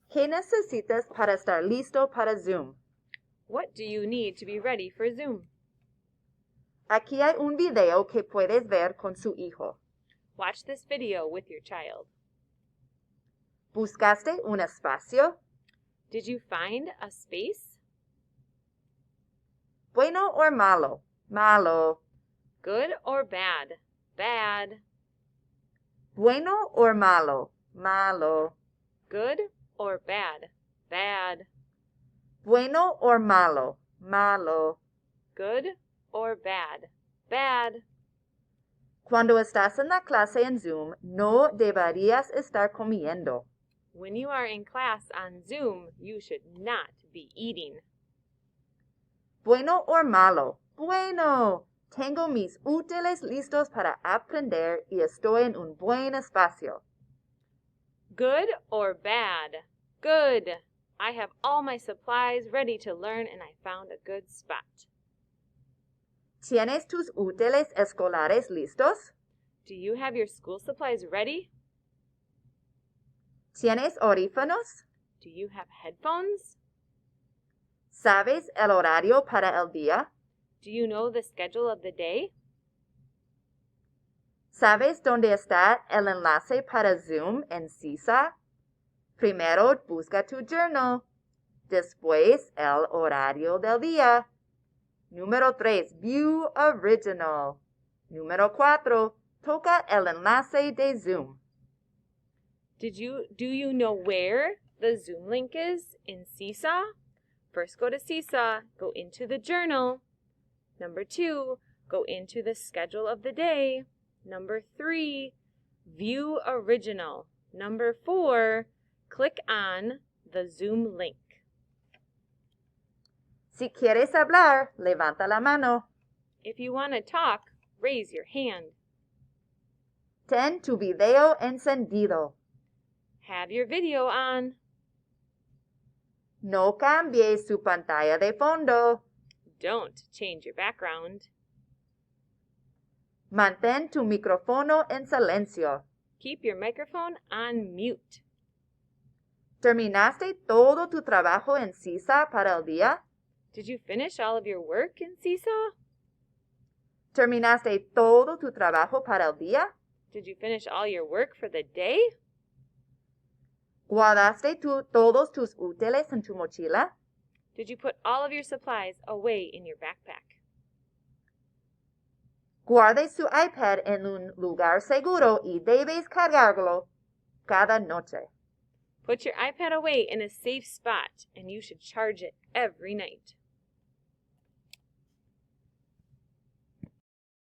¿Qué necesitas para estar listo para Zoom? What do you need to be ready for Zoom? Aquí hay un video que puedes ver con su hijo. Watch this video with your child. ¿Buscaste un espacio? Did you find a space? ¿Bueno o malo? Malo. Good or bad? Bad. ¿Bueno o malo? Malo. Good or bad? Bad. ¿Bueno o malo? Malo. Good or bad? Bad. Cuando estás en la clase en Zoom, no deberías estar comiendo. When you are in class on Zoom, you should not be eating. ¿Bueno o malo? Bueno. Tengo mis útiles listos para aprender y estoy en un buen espacio. Good or bad? Good. I have all my supplies ready to learn and I found a good spot. ¿Tienes tus útiles escolares listos? Do you have your school supplies ready? ¿Tienes audífonos? Do you have headphones? ¿Sabes el horario para el día? Do you know the schedule of the day? ¿Sabes dónde está el enlace para Zoom en CISA? Primero busca tu journal. Después el horario del día. Número 3, View Original. Número 4, toca el enlace de Zoom. Do you know where the Zoom link is in Seesaw? First go to Seesaw, go into the journal. Number 2, go into the schedule of the day. Number 3, view original. Number 4, click on the Zoom link. Si quieres hablar, levanta la mano. If you want to talk, raise your hand. Ten tu video encendido. Have your video on. No cambie su pantalla de fondo. Don't change your background. Mantén tu micrófono en silencio. Keep your microphone on mute. ¿Terminaste todo tu trabajo en CISA para el día? Did you finish all of your work in Seesaw? ¿Terminaste todo tu trabajo para el día? Did you finish all your work for the day? ¿Guardaste todos tus útiles en tu mochila? Did you put all of your supplies away in your backpack? Guarde su iPad en un lugar seguro y debes cargarlo cada noche. Put your iPad away in a safe spot, and you should charge it every night.